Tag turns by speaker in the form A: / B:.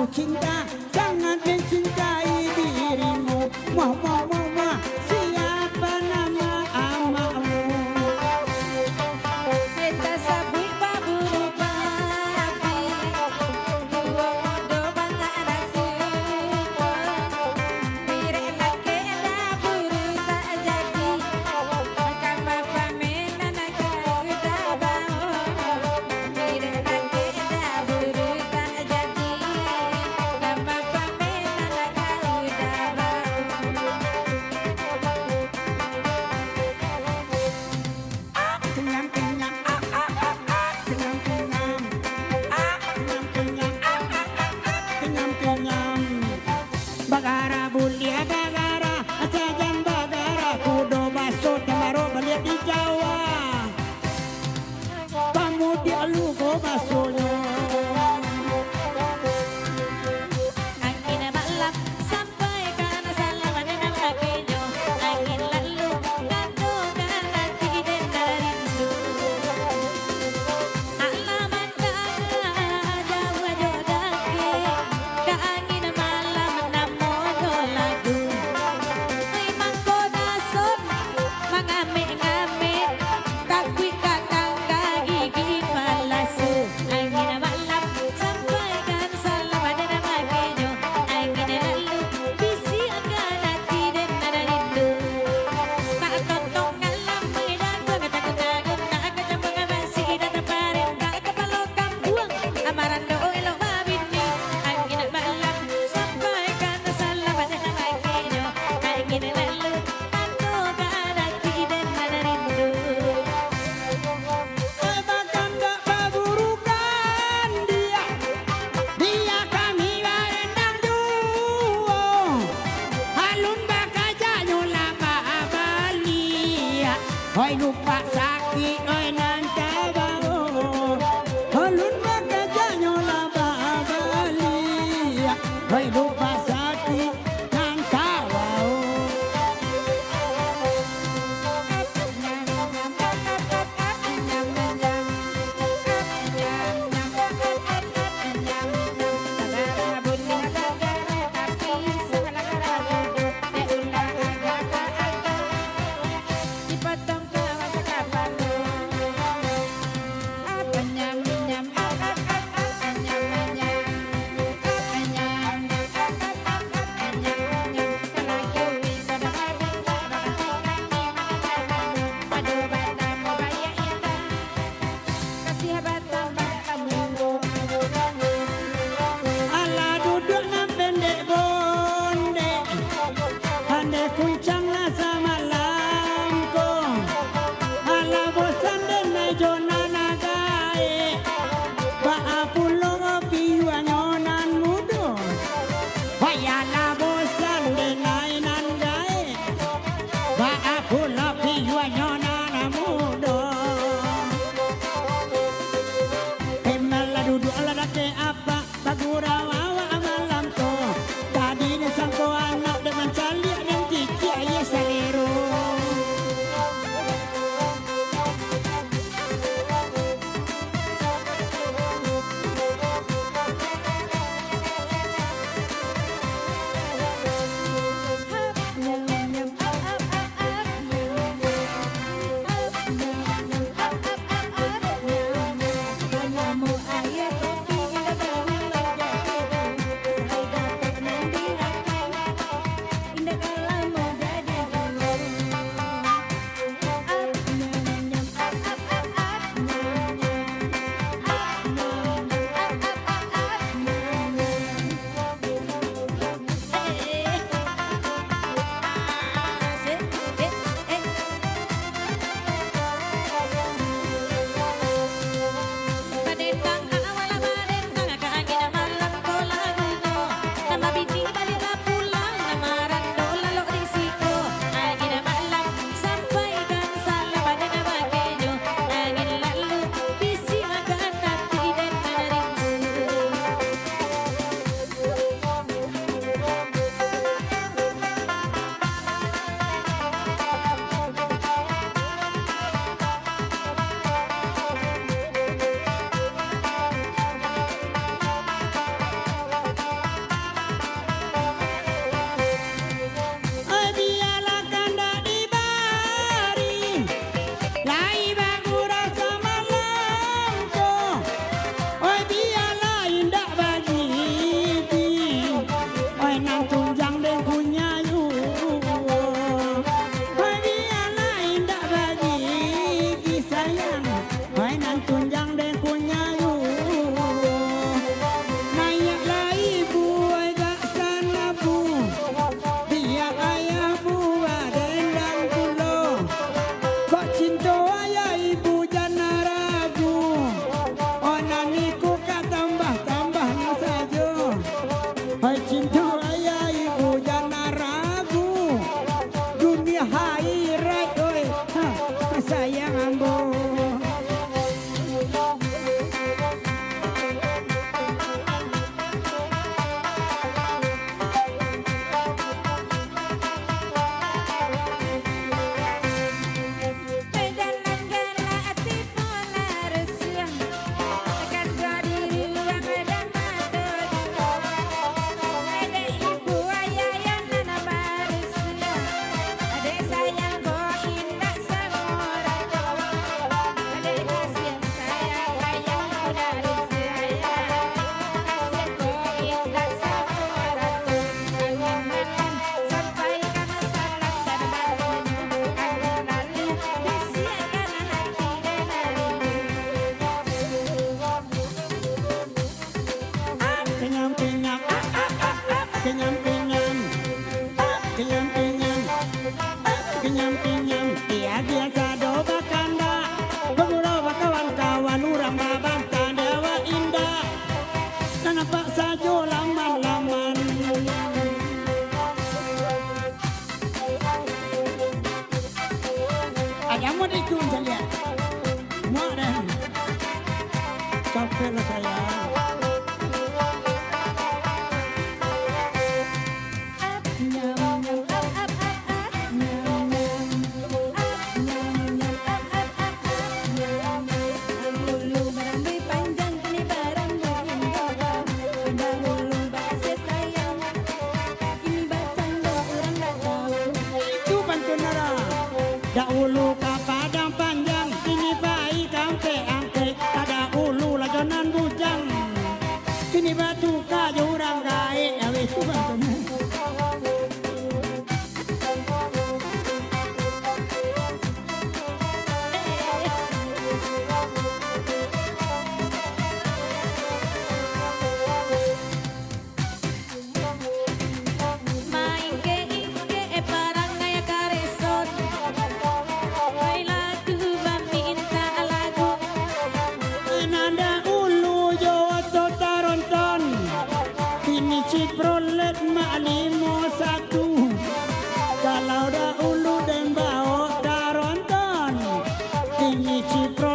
A: Cinta sangat mencintai dirimu. Wah wah wah wah, siapa nama amamu?
B: Kita sabut baburu babi, dua modo bangga nasi. Mirek laki ada buru tak jadi, makan bapa menana kau dah bau. Mirek laki ada buru tak jadi.
A: Bagara bulia bagara, asajan bagara, kudo baso tamaro balik di Jawa. Kamu di alugo basonya.
B: Angin malam sampai karena salaman dengan lakinya. Angin lalu kado karena tidak rindu. Alaman jauh jodake, ke angin malam namono lagu. Memang kodason mengamik-ngamik, tapi kakang gigi palasu. Angin malam sampai kan salaman dengan lakinya. Angin lalu bisi akan hati dan nada rindu. Tak tontong ngalam mengidak takut-takut nak kecambang masih dah terparing tak kepala kambuang amaran do elok babini. Angin malam sampai kan salaman dengan lakinya. Angin lalu takut hati dan nada rindu.
A: Bahkan tak baburukan dia, dia kami barendang juo. Halun bakaja nyola babalia, oi lupa sakit oi nanta bago. Halun bakaja nyola babalia, oi lupa sakit nanta bago.
B: Dipotong ke masa kapan
A: mambo. Kenyam-kenyam, iya biasa doba kanda. Beberapa kawan-kawan urang babanta dewa indah. Kenapa saja laman-laman? Ayah mau dikun saya. Mau dah. Capek lah saya. Dahulu ka padang panjang, kini baik angke-angke. Ada ulu lajonan bujang, kini batu kayu urang gae. Awis tu bantuna. Ciprolet malimo satu. Kalau dahulu dan bawa taronton, kini cipro